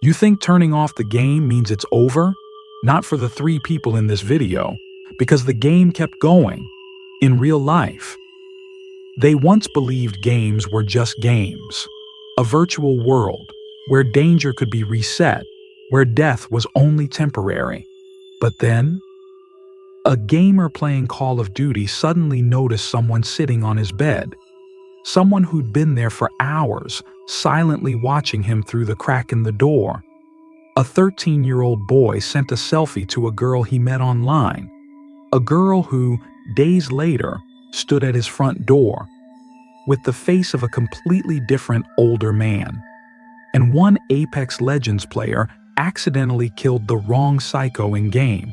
You think turning off the game means it's over? Not for the three people in this video, because the game kept going, in real life. They once believed games were just games, a virtual world where danger could be reset, where death was only temporary. But then, a gamer playing Call of Duty suddenly noticed someone sitting on his bed. Someone who'd been there for hours, silently watching him through the crack in the door. A 13-year-old boy sent a selfie to a girl he met online. A girl who, days later, stood at his front door, with the face of a completely different older man. And one Apex Legends player accidentally killed the wrong psycho in-game,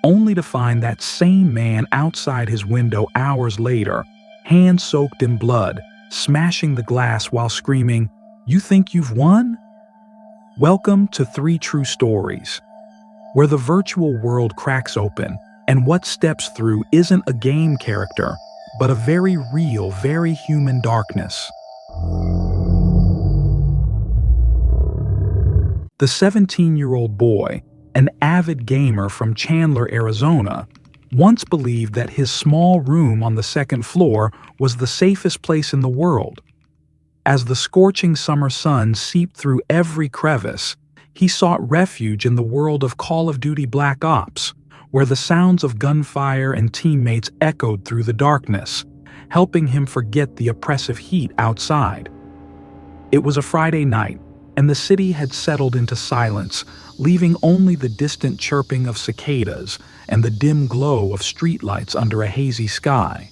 only to find that same man outside his window hours later, hands soaked in blood, smashing the glass while screaming, "You think you've won?" Welcome to 3 True Stories, where the virtual world cracks open and what steps through isn't a game character, but a very real, very human darkness. The 17-year-old boy, an avid gamer from Chandler, Arizona, once believed that his small room on the second floor was the safest place in the world. As the scorching summer sun seeped through every crevice, he sought refuge in the world of Call of Duty Black Ops, where the sounds of gunfire and teammates echoed through the darkness, helping him forget the oppressive heat outside. It was a Friday night, and the city had settled into silence, leaving only the distant chirping of cicadas and the dim glow of streetlights under a hazy sky.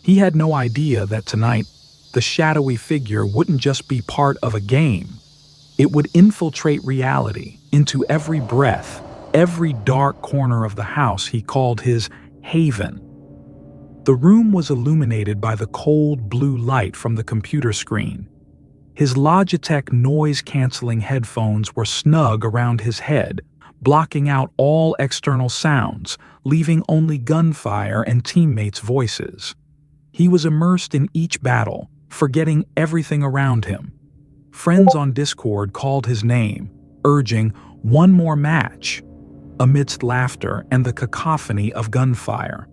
He had no idea that tonight, the shadowy figure wouldn't just be part of a game. It would infiltrate reality into every breath, every dark corner of the house he called his haven. The room was illuminated by the cold blue light from the computer screen. His Logitech noise-canceling headphones were snug around his head, blocking out all external sounds, leaving only gunfire and teammates' voices. He was immersed in each battle, forgetting everything around him. Friends on Discord called his name, urging one more match, amidst laughter and the cacophony of gunfire.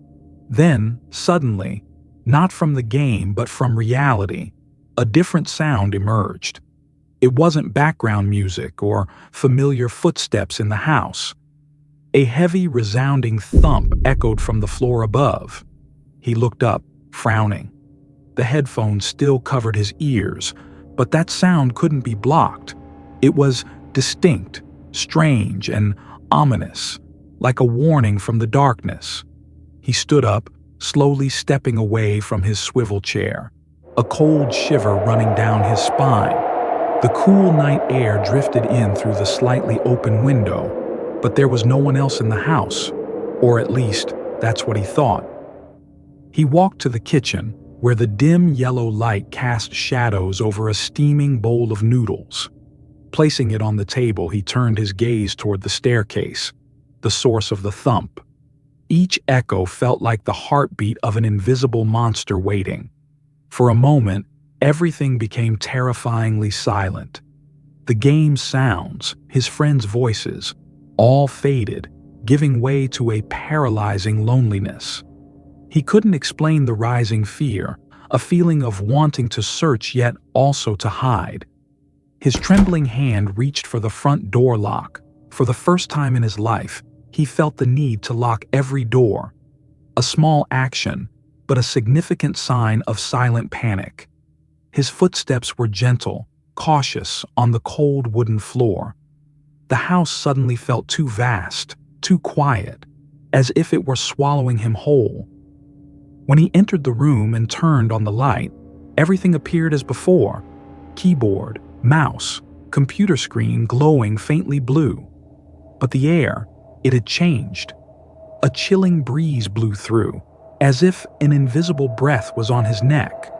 Then, suddenly, not from the game but from reality, a different sound emerged. It wasn't background music or familiar footsteps in the house. A heavy, resounding thump echoed from the floor above. He looked up, frowning. The headphones still covered his ears, but that sound couldn't be blocked. It was distinct, strange, and ominous, like a warning from the darkness. He stood up, slowly stepping away from his swivel chair, a cold shiver running down his spine. The cool night air drifted in through the slightly open window, but there was no one else in the house, or at least, that's what he thought. He walked to the kitchen, where the dim yellow light cast shadows over a steaming bowl of noodles. Placing it on the table, he turned his gaze toward the staircase, the source of the thump. Each echo felt like the heartbeat of an invisible monster waiting. For a moment, everything became terrifyingly silent. The game's sounds, his friends' voices, all faded, giving way to a paralyzing loneliness. He couldn't explain the rising fear, a feeling of wanting to search yet also to hide. His trembling hand reached for the front door lock. For the first time in his life, he felt the need to lock every door. A small action, but a significant sign of silent panic. His footsteps were gentle, cautious on the cold wooden floor. The house suddenly felt too vast, too quiet, as if it were swallowing him whole. When he entered the room and turned on the light, everything appeared as before: keyboard, mouse, computer screen glowing faintly blue. But the air, it had changed. A chilling breeze blew through, as if an invisible breath was on his neck.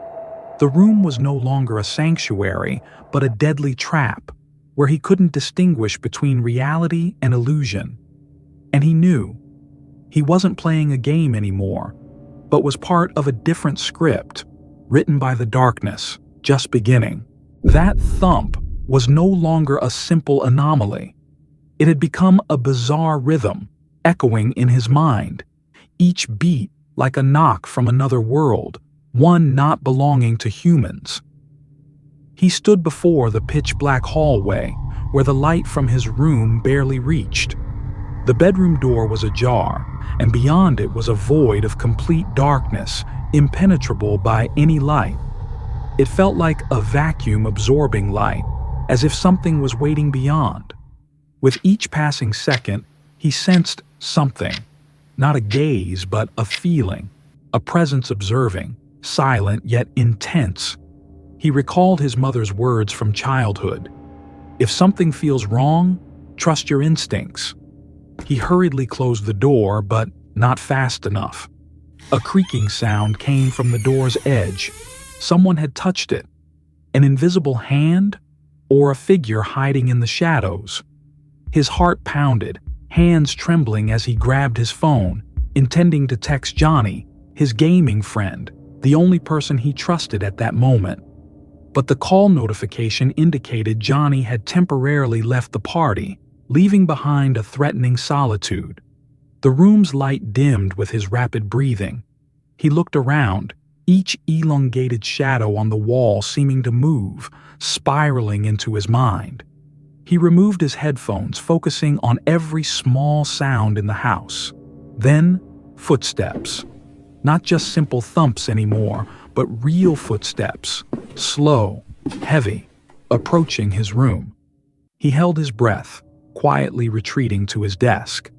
The room was no longer a sanctuary, but a deadly trap, where he couldn't distinguish between reality and illusion. And he knew. He wasn't playing a game anymore, but was part of a different script, written by the darkness, just beginning. That thump, was no longer a simple anomaly. It had become a bizarre rhythm, echoing in his mind, each beat like a knock from another world, one not belonging to humans. He stood before the pitch-black hallway, where the light from his room barely reached. The bedroom door was ajar, and beyond it was a void of complete darkness, impenetrable by any light. It felt like a vacuum absorbing light, as if something was waiting beyond. With each passing second, he sensed something. Not a gaze, but a feeling, a presence observing, silent yet intense. He recalled his mother's words from childhood. If something feels wrong, trust your instincts. He hurriedly closed the door, but not fast enough. A creaking sound came from the door's edge. Someone had touched it. An invisible hand, or a figure hiding in the shadows. His heart pounded, hands trembling as he grabbed his phone, intending to text Johnny, his gaming friend, the only person he trusted at that moment. But the call notification indicated Johnny had temporarily left the party, leaving behind a threatening solitude. The room's light dimmed with his rapid breathing. He looked around, each elongated shadow on the wall seeming to move, spiraling into his mind. He removed his headphones, focusing on every small sound in the house. Then, footsteps. Not just simple thumps anymore, but real footsteps, slow, heavy, approaching his room. He held his breath, quietly retreating to his desk.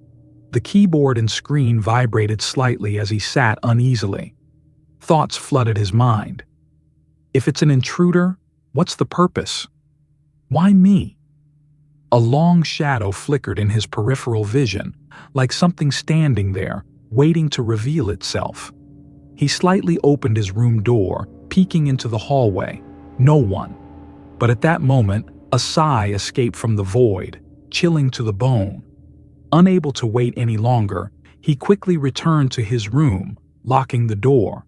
The keyboard and screen vibrated slightly as he sat uneasily. Thoughts flooded his mind. If it's an intruder, what's the purpose? Why me? A long shadow flickered in his peripheral vision, like something standing there, waiting to reveal itself. He slightly opened his room door, peeking into the hallway. No one. But at that moment, a sigh escaped from the void, chilling to the bone. Unable to wait any longer, he quickly returned to his room, locking the door.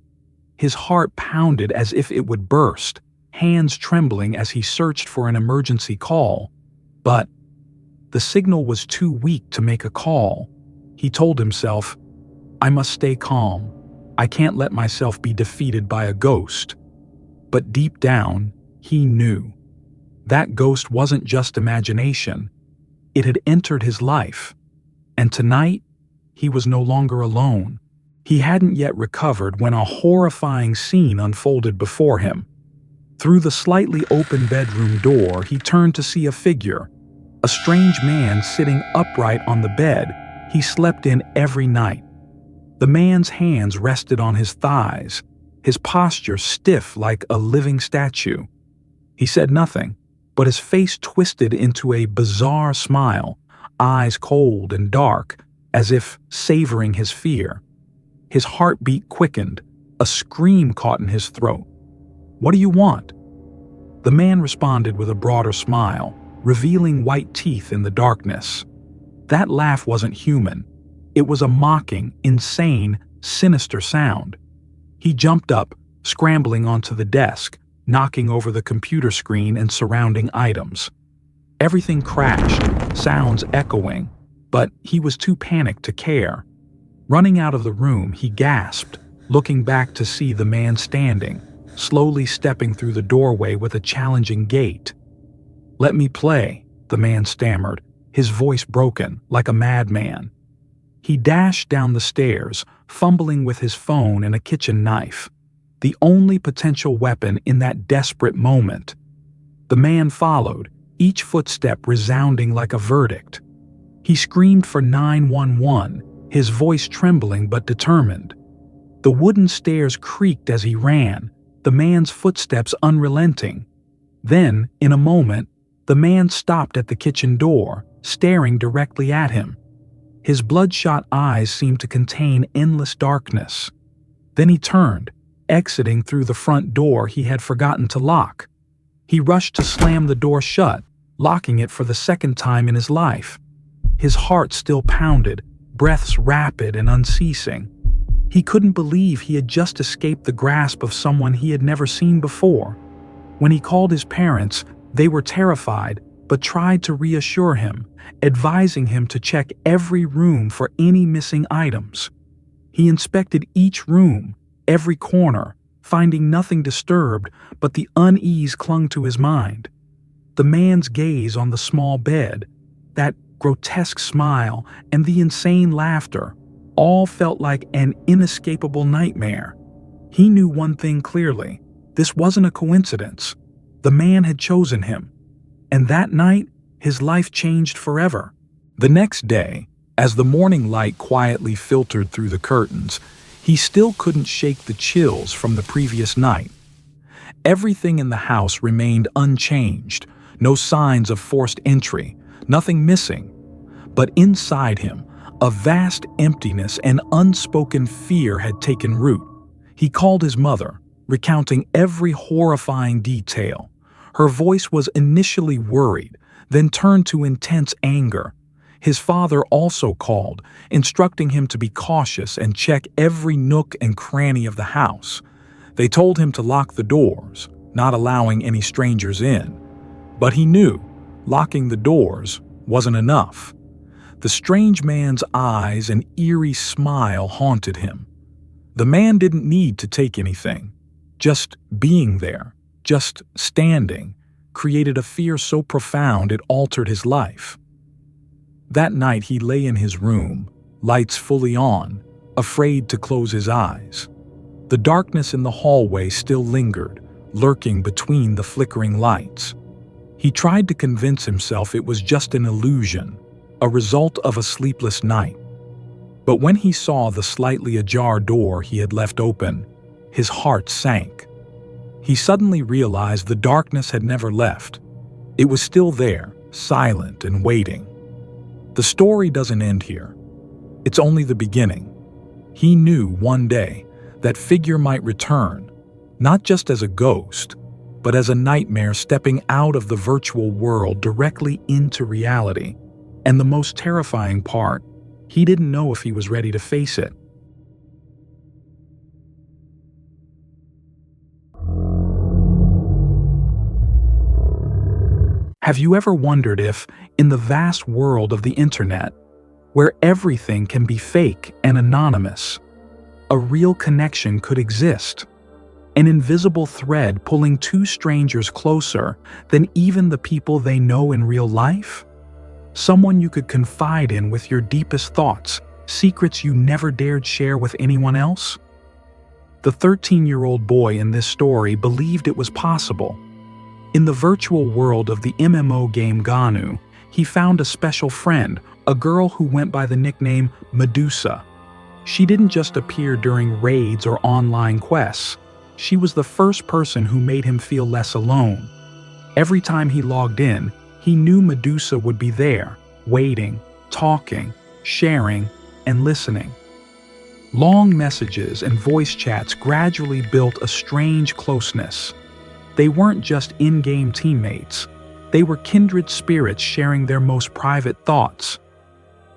His heart pounded as if it would burst, hands trembling as he searched for an emergency call. But the signal was too weak to make a call. He told himself, I must stay calm. I can't let myself be defeated by a ghost. But deep down, he knew. That ghost wasn't just imagination. It had entered his life. And tonight, he was no longer alone. He hadn't yet recovered when a horrifying scene unfolded before him. Through the slightly open bedroom door, he turned to see a figure, a strange man sitting upright on the bed he slept in every night. The man's hands rested on his thighs, his posture stiff like a living statue. He said nothing, but his face twisted into a bizarre smile, eyes cold and dark, as if savoring his fear. His heartbeat quickened, a scream caught in his throat. What do you want? The man responded with a broader smile, revealing white teeth in the darkness. That laugh wasn't human. It was a mocking, insane, sinister sound. He jumped up, scrambling onto the desk, knocking over the computer screen and surrounding items. Everything crashed, sounds echoing, but he was too panicked to care. Running out of the room, he gasped, looking back to see the man standing, slowly stepping through the doorway with a challenging gait. Let me play, the man stammered, his voice broken, like a madman. He dashed down the stairs, fumbling with his phone and a kitchen knife, the only potential weapon in that desperate moment. The man followed, each footstep resounding like a verdict. He screamed for 911, his voice trembling but determined. The wooden stairs creaked as he ran, the man's footsteps unrelenting. Then, in a moment, the man stopped at the kitchen door, staring directly at him. His bloodshot eyes seemed to contain endless darkness. Then he turned, exiting through the front door he had forgotten to lock. He rushed to slam the door shut, locking it for the second time in his life. His heart still pounded, breaths rapid and unceasing. He couldn't believe he had just escaped the grasp of someone he had never seen before. When he called his parents, They were terrified, but tried to reassure him, advising him to check every room for any missing items. He inspected each room, every corner, finding nothing disturbed, but the unease clung to his mind. The man's gaze on the small bed, that grotesque smile, and the insane laughter all felt like an inescapable nightmare. He knew one thing clearly: this wasn't a coincidence. The man had chosen him. And that night, his life changed forever. The next day, as the morning light quietly filtered through the curtains, he still couldn't shake the chills from the previous night. Everything in the house remained unchanged, no signs of forced entry, nothing missing. But inside him, a vast emptiness and unspoken fear had taken root. He called his mother, recounting every horrifying detail. Her voice was initially worried, then turned to intense anger. His father also called, instructing him to be cautious and check every nook and cranny of the house. They told him to lock the doors, not allowing any strangers in. But he knew locking the doors wasn't enough. The strange man's eyes and eerie smile haunted him. The man didn't need to take anything. Just being there, just standing, created a fear so profound it altered his life. That night he lay in his room, lights fully on, afraid to close his eyes. The darkness in the hallway still lingered, lurking between the flickering lights. He tried to convince himself it was just an illusion, a result of a sleepless night. But when he saw the slightly ajar door he had left open, his heart sank. He suddenly realized the darkness had never left. It was still there, silent and waiting. The story doesn't end here. It's only the beginning. He knew one day that figure might return, not just as a ghost, but as a nightmare stepping out of the virtual world directly into reality. And the most terrifying part, he didn't know if he was ready to face it. Have you ever wondered if, in the vast world of the internet, where everything can be fake and anonymous, a real connection could exist? An invisible thread pulling two strangers closer than even the people they know in real life? Someone you could confide in with your deepest thoughts, secrets you never dared share with anyone else? The 13-year-old boy in this story believed it was possible. In the virtual world of the MMO game Ganu, he found a special friend, a girl who went by the nickname Medusa. She didn't just appear during raids or online quests. She was the first person who made him feel less alone. Every time he logged in, he knew Medusa would be there, waiting, talking, sharing, and listening. Long messages and voice chats gradually built a strange closeness. They weren't just in-game teammates. They were kindred spirits sharing their most private thoughts.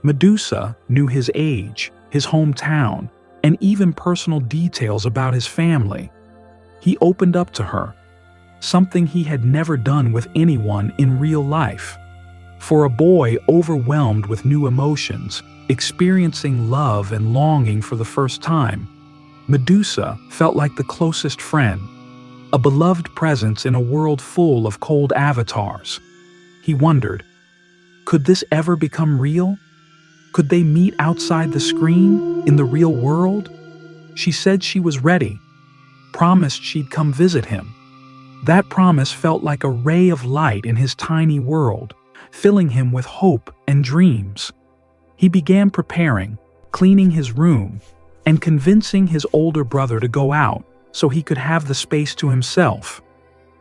Medusa knew his age, his hometown, and even personal details about his family. He opened up to her, something he had never done with anyone in real life. For a boy overwhelmed with new emotions, experiencing love and longing for the first time, Medusa felt like the closest friend, a beloved presence in a world full of cold avatars. He wondered, could this ever become real? Could they meet outside the screen, in the real world? She said she was ready, promised she'd come visit him. That promise felt like a ray of light in his tiny world, filling him with hope and dreams. He began preparing, cleaning his room, and convincing his older brother to go out so he could have the space to himself.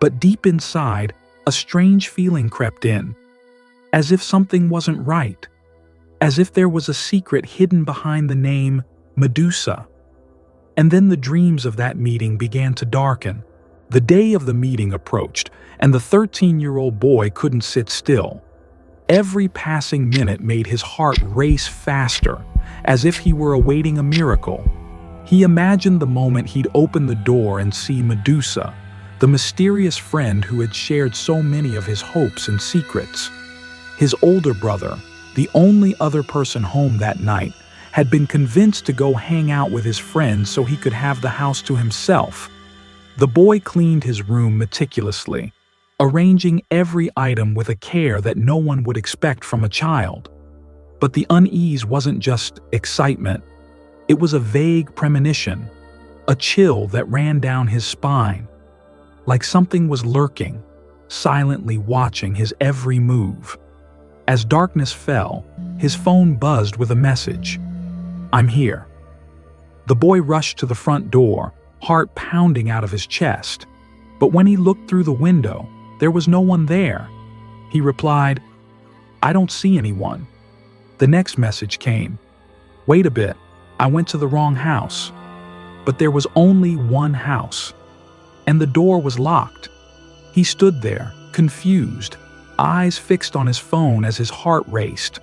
But deep inside, a strange feeling crept in, as if something wasn't right, as if there was a secret hidden behind the name Medusa. And then the dreams of that meeting began to darken. The day of the meeting approached, and the 13-year-old boy couldn't sit still. Every passing minute made his heart race faster, as if he were awaiting a miracle. He imagined the moment he'd open the door and see Medusa, the mysterious friend who had shared so many of his hopes and secrets. His older brother, the only other person home that night, had been convinced to go hang out with his friends so he could have the house to himself. The boy cleaned his room meticulously, arranging every item with a care that no one would expect from a child. But the unease wasn't just excitement. It was a vague premonition, a chill that ran down his spine, like something was lurking, silently watching his every move. As darkness fell, his phone buzzed with a message. "I'm here." The boy rushed to the front door, heart pounding out of his chest. But when he looked through the window, there was no one there. He replied, "I don't see anyone." The next message came. "Wait a bit, I went to the wrong house." But there was only one house, and the door was locked. He stood there, confused, eyes fixed on his phone as his heart raced.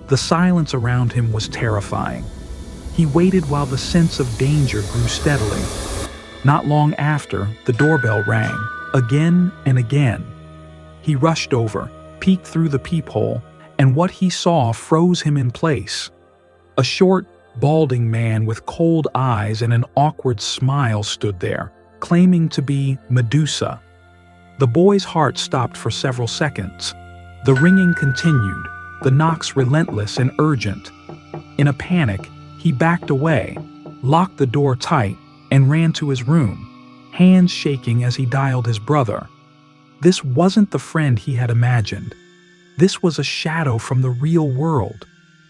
The silence around him was terrifying. He waited while the sense of danger grew steadily. Not long after, the doorbell rang, again and again. He rushed over, peeked through the peephole, and what he saw froze him in place. A short, balding man with cold eyes and an awkward smile stood there, claiming to be Medusa. The boy's heart stopped for several seconds. The ringing continued, the knocks relentless and urgent. In a panic, he backed away, locked the door tight, and ran to his room, hands shaking as he dialed his brother. This wasn't the friend he had imagined. This was a shadow from the real world,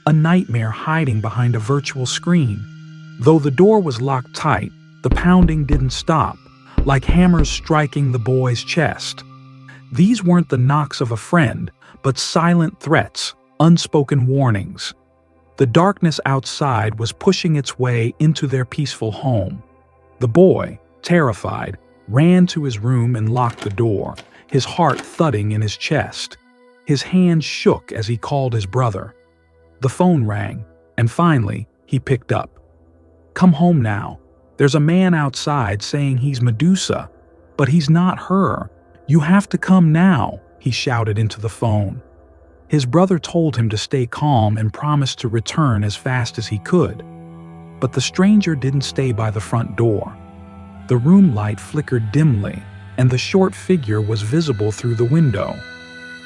a nightmare hiding behind a virtual screen. Though the door was locked tight, the pounding didn't stop, like hammers striking the boy's chest. These weren't the knocks of a friend, but silent threats, unspoken warnings. The darkness outside was pushing its way into their peaceful home. The boy, terrified, ran to his room and locked the door, his heart thudding in his chest. His hands shook as he called his brother. The phone rang, and finally, he picked up. "Come home now. There's a man outside saying he's Medusa, but he's not her. You have to come now," he shouted into the phone. His brother told him to stay calm and promised to return as fast as he could. But the stranger didn't stay by the front door. The room light flickered dimly, and the short figure was visible through the window.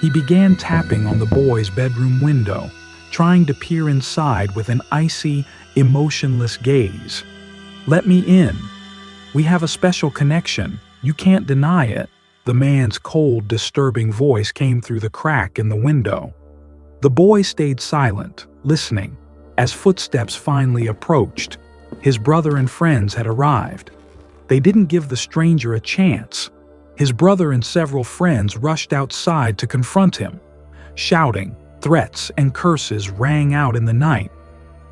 He began tapping on the boy's bedroom window, trying to peer inside with an icy, emotionless gaze. "Let me in. We have a special connection. You can't deny it." The man's cold, disturbing voice came through the crack in the window. The boy stayed silent, listening. As footsteps finally approached, his brother and friends had arrived. They didn't give the stranger a chance. His brother and several friends rushed outside to confront him. Shouting, threats, and curses rang out in the night.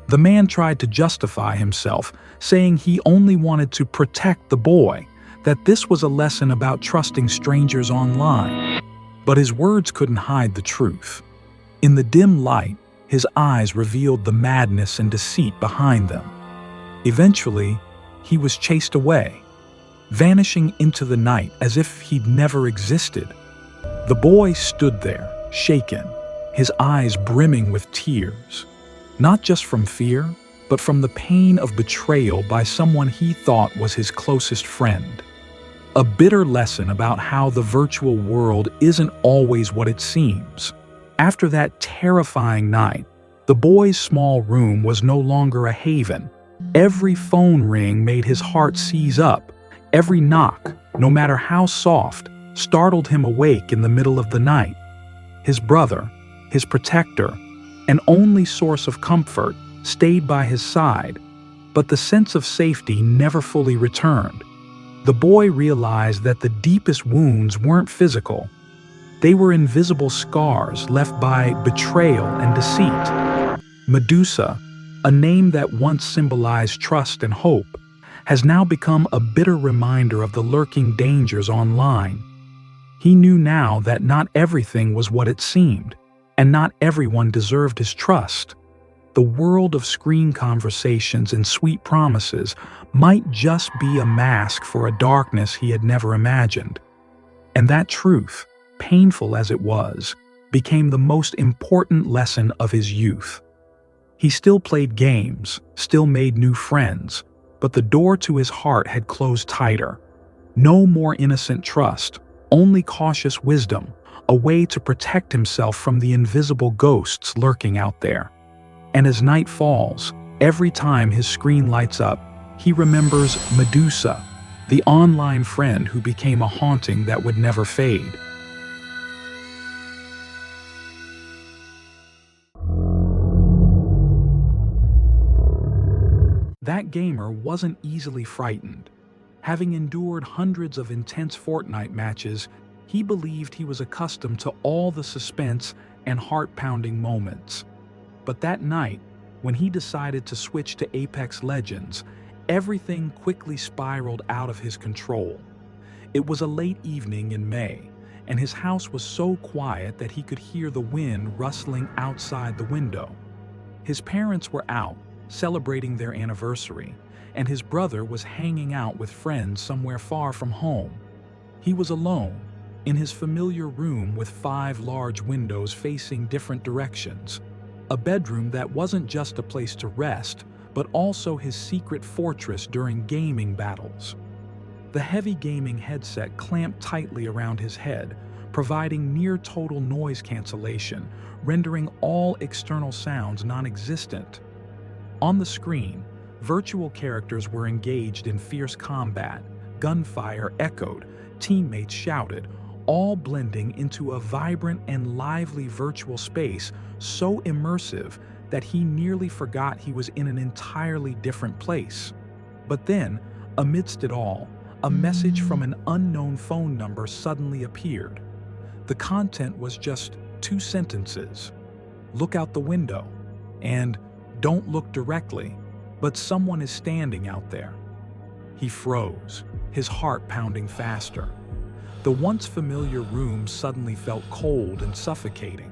The man tried to justify himself, saying he only wanted to protect the boy, that this was a lesson about trusting strangers online. But his words couldn't hide the truth. In the dim light, his eyes revealed the madness and deceit behind them. Eventually, he was chased away, vanishing into the night as if he'd never existed. The boy stood there, shaken, his eyes brimming with tears, not just from fear, but from the pain of betrayal by someone he thought was his closest friend. A bitter lesson about how the virtual world isn't always what it seems. After that terrifying night, the boy's small room was no longer a haven. Every phone ring made his heart seize up. Every knock, no matter how soft, startled him awake in the middle of the night. His brother, his protector, and only source of comfort, stayed by his side, but the sense of safety never fully returned. The boy realized that the deepest wounds weren't physical. They were invisible scars left by betrayal and deceit. Medusa, a name that once symbolized trust and hope, has now become a bitter reminder of the lurking dangers online. He knew now that not everything was what it seemed, and not everyone deserved his trust. The world of screen conversations and sweet promises might just be a mask for a darkness he had never imagined. And that truth, painful as it was, became the most important lesson of his youth. He still played games, still made new friends, but the door to his heart had closed tighter. No more innocent trust, only cautious wisdom, a way to protect himself from the invisible ghosts lurking out there. And as night falls, every time his screen lights up, he remembers Medusa, the online friend who became a haunting that would never fade. That gamer wasn't easily frightened. Having endured hundreds of intense Fortnite matches, he believed he was accustomed to all the suspense and heart-pounding moments. But that night, when he decided to switch to Apex Legends, everything quickly spiraled out of his control. It was a late evening in May, and his house was so quiet that he could hear the wind rustling outside the window. His parents were out, celebrating their anniversary, and his brother was hanging out with friends somewhere far from home. He was alone, in his familiar room with 5 large windows facing different directions. A bedroom that wasn't just a place to rest, but also his secret fortress during gaming battles. The heavy gaming headset clamped tightly around his head, providing near-total noise cancellation, rendering all external sounds non-existent. On the screen, virtual characters were engaged in fierce combat, gunfire echoed, teammates shouted, all blending into a vibrant and lively virtual space so immersive that he nearly forgot he was in an entirely different place. But then, amidst it all, a message from an unknown phone number suddenly appeared. The content was just 2 sentences. "Look out the window," and "Don't look directly, but someone is standing out there." He froze, his heart pounding faster. The once familiar room suddenly felt cold and suffocating.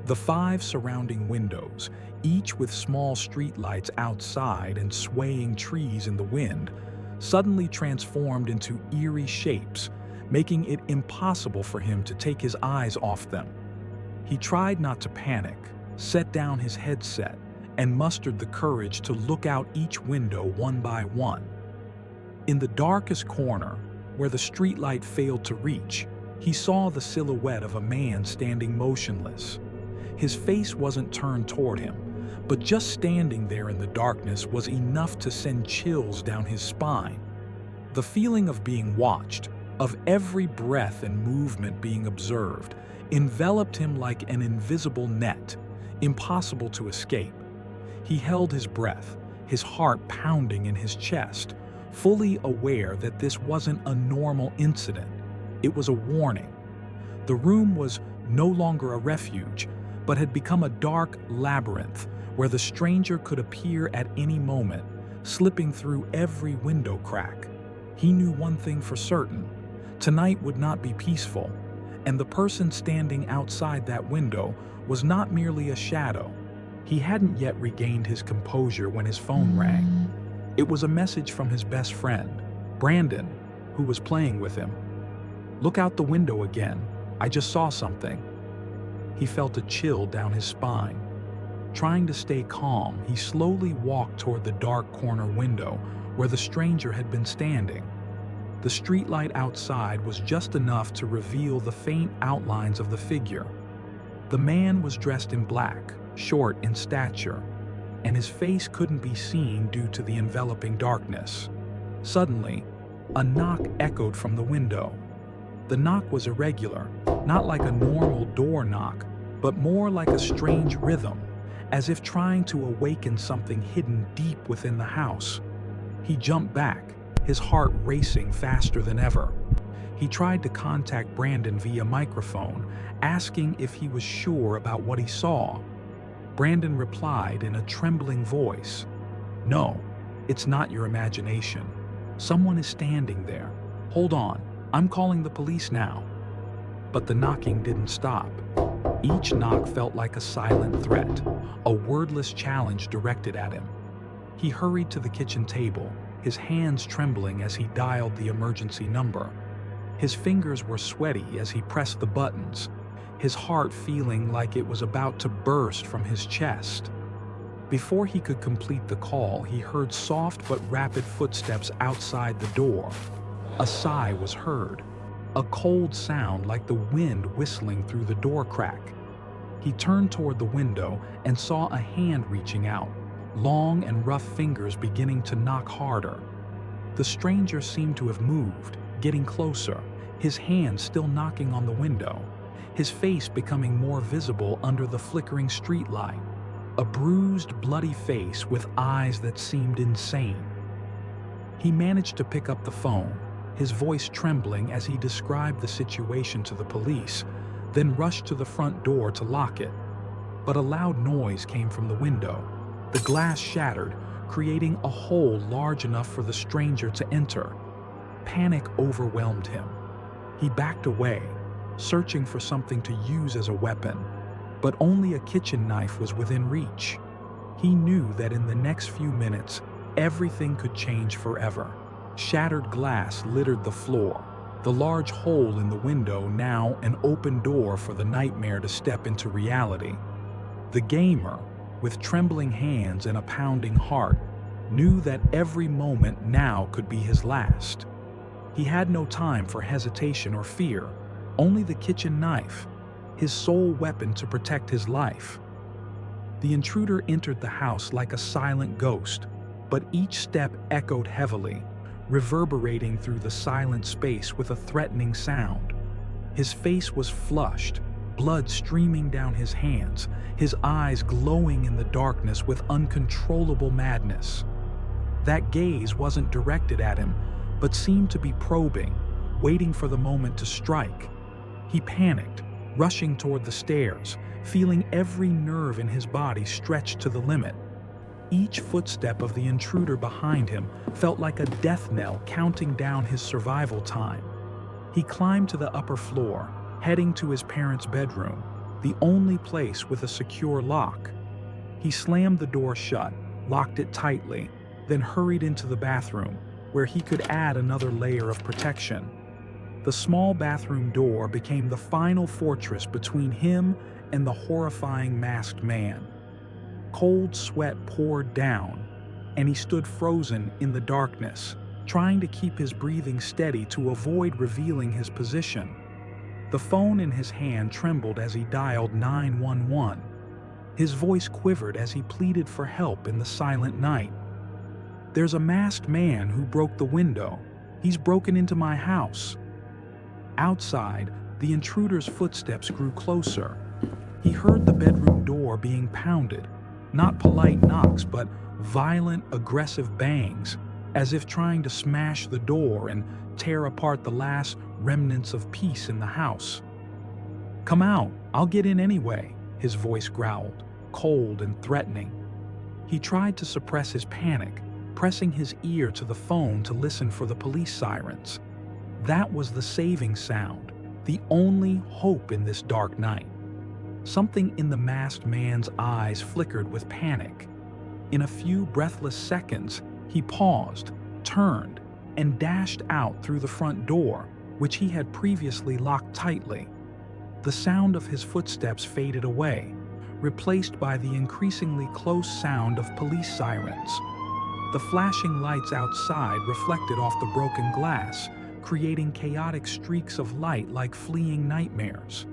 The 5 surrounding windows, each with small streetlights outside and swaying trees in the wind, suddenly transformed into eerie shapes, making it impossible for him to take his eyes off them. He tried not to panic, set down his headset, and mustered the courage to look out each window one by one. In the darkest corner, where the streetlight failed to reach, he saw the silhouette of a man standing motionless. His face wasn't turned toward him, but just standing there in the darkness was enough to send chills down his spine. The feeling of being watched, of every breath and movement being observed, enveloped him like an invisible net, impossible to escape. He held his breath, his heart pounding in his chest, fully aware that this wasn't a normal incident. It was a warning. The room was no longer a refuge, but had become a dark labyrinth where the stranger could appear at any moment, slipping through every window crack. He knew one thing for certain: tonight would not be peaceful, and the person standing outside that window was not merely a shadow. He hadn't yet regained his composure when his phone rang. It was a message from his best friend, Brandon, who was playing with him. "Look out the window again. I just saw something." He felt a chill down his spine. Trying to stay calm, he slowly walked toward the dark corner window where the stranger had been standing. The streetlight outside was just enough to reveal the faint outlines of the figure. The man was dressed in black, short in stature, and his face couldn't be seen due to the enveloping darkness. Suddenly, a knock echoed from the window. The knock was irregular, not like a normal door knock, but more like a strange rhythm, as if trying to awaken something hidden deep within the house. He jumped back, his heart racing faster than ever. He tried to contact Brandon via microphone, asking if he was sure about what he saw. Brandon replied in a trembling voice, "No, it's not your imagination. Someone is standing there. Hold on, I'm calling the police now." But the knocking didn't stop. Each knock felt like a silent threat, a wordless challenge directed at him. He hurried to the kitchen table, his hands trembling as he dialed the emergency number. His fingers were sweaty as he pressed the buttons, his heart feeling like it was about to burst from his chest. Before he could complete the call, he heard soft but rapid footsteps outside the door. A sigh was heard, a cold sound like the wind whistling through the door crack. He turned toward the window and saw a hand reaching out, long and rough fingers beginning to knock harder. The stranger seemed to have moved, getting closer, his hand still knocking on the window, his face becoming more visible under the flickering streetlight. A bruised, bloody face with eyes that seemed insane. He managed to pick up the phone, his voice trembling as he described the situation to the police, then rushed to the front door to lock it. But a loud noise came from the window. The glass shattered, creating a hole large enough for the stranger to enter. Panic overwhelmed him. He backed away, searching for something to use as a weapon. But only a kitchen knife was within reach. He knew that in the next few minutes, everything could change forever. Shattered glass littered the floor, the large hole in the window now an open door for the nightmare to step into reality. The gamer, with trembling hands and a pounding heart, knew that every moment now could be his last. He had no time for hesitation or fear, only the kitchen knife, his sole weapon to protect his life. The intruder entered the house like a silent ghost, but each step echoed heavily, reverberating through the silent space with a threatening sound. His face was flushed, blood streaming down his hands, his eyes glowing in the darkness with uncontrollable madness. That gaze wasn't directed at him, but seemed to be probing, waiting for the moment to strike. He panicked, rushing toward the stairs, feeling every nerve in his body stretched to the limit. Each footstep of the intruder behind him felt like a death knell counting down his survival time. He climbed to the upper floor, heading to his parents' bedroom, the only place with a secure lock. He slammed the door shut, locked it tightly, then hurried into the bathroom, where he could add another layer of protection. The small bathroom door became the final fortress between him and the horrifying masked man. Cold sweat poured down, and he stood frozen in the darkness, trying to keep his breathing steady to avoid revealing his position. The phone in his hand trembled as he dialed 911. His voice quivered as he pleaded for help in the silent night. "There's a masked man who broke the window. He's broken into my house." Outside, the intruder's footsteps grew closer. He heard the bedroom door being pounded, not polite knocks, but violent, aggressive bangs, as if trying to smash the door and tear apart the last remnants of peace in the house. "Come out, I'll get in anyway," his voice growled, cold and threatening. He tried to suppress his panic, pressing his ear to the phone to listen for the police sirens. That was the saving sound, the only hope in this dark night. Something in the masked man's eyes flickered with panic. In a few breathless seconds, he paused, turned, and dashed out through the front door, which he had previously locked tightly. The sound of his footsteps faded away, replaced by the increasingly close sound of police sirens. The flashing lights outside reflected off the broken glass, creating chaotic streaks of light like fleeing nightmares.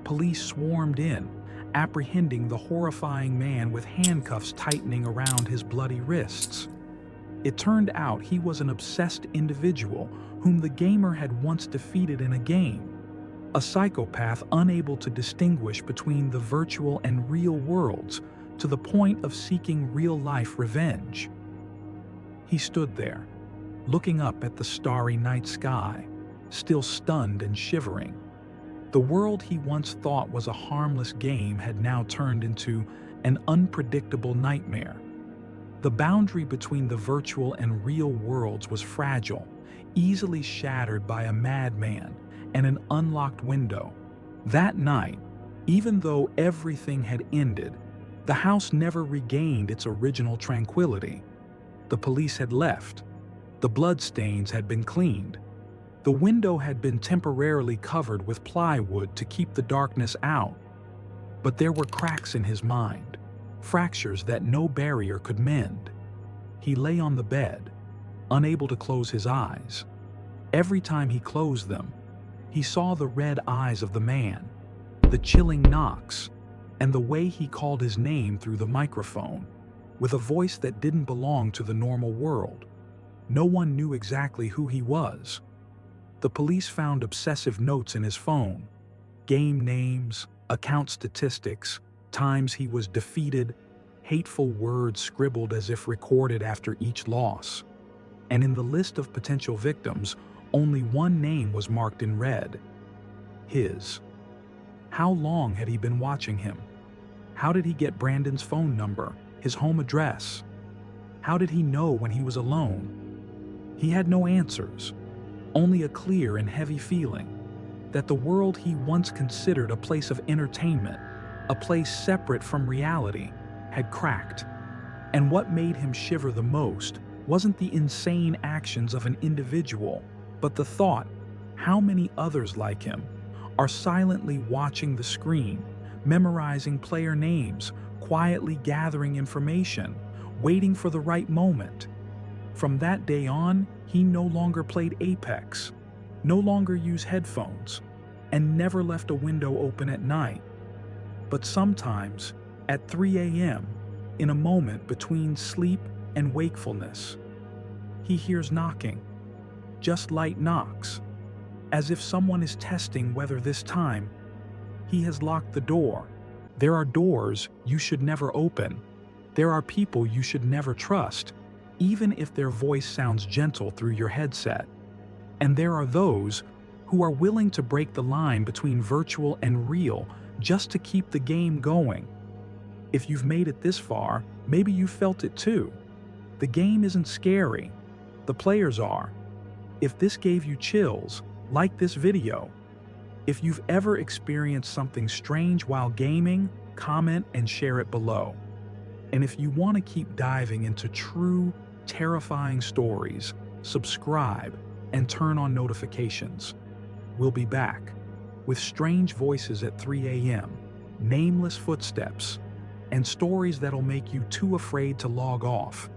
Police swarmed in, apprehending the horrifying man with handcuffs tightening around his bloody wrists. It turned out he was an obsessed individual whom the gamer had once defeated in a game, a psychopath unable to distinguish between the virtual and real worlds to the point of seeking real-life revenge. He stood there, looking up at the starry night sky, still stunned and shivering. The world he once thought was a harmless game had now turned into an unpredictable nightmare. The boundary between the virtual and real worlds was fragile, easily shattered by a madman and an unlocked window. That night, Even though everything had ended, the house never regained its original tranquility. The police had left. The bloodstains had been cleaned. The window had been temporarily covered with plywood to keep the darkness out. But there were cracks in his mind, fractures that no barrier could mend. He lay on the bed, unable to close his eyes. Every time he closed them, he saw the red eyes of the man, the chilling knocks, and the way he called his name through the microphone, with a voice that didn't belong to the normal world. No one knew exactly who he was. The police found obsessive notes in his phone, game names, account statistics, times he was defeated, hateful words scribbled as if recorded after each loss. And in the list of potential victims, only one name was marked in red: his. How long had he been watching him? How did he get Brandon's phone number, his home address? How did he know when he was alone? He had no answers, only a clear and heavy feeling that the world he once considered a place of entertainment, a place separate from reality, had cracked. And what made him shiver the most wasn't the insane actions of an individual, but the thought, how many others like him are silently watching the screen, memorizing player names, quietly gathering information, waiting for the right moment. From that day on, he no longer played Apex, no longer used headphones, and never left a window open at night. But sometimes, at 3 a.m., in a moment between sleep and wakefulness, he hears knocking, just light knocks, as if someone is testing whether this time he has locked the door. There are doors you should never open. There are people you should never trust, even if their voice sounds gentle through your headset. And there are those who are willing to break the line between virtual and real just to keep the game going. If you've made it this far, maybe you felt it too. The game isn't scary. The players are. If this gave you chills, like this video. If you've ever experienced something strange while gaming, comment and share it below. And if you want to keep diving into true, terrifying stories, subscribe and turn on notifications. We'll be back with strange voices at 3 a.m., nameless footsteps, and stories that'll make you too afraid to log off.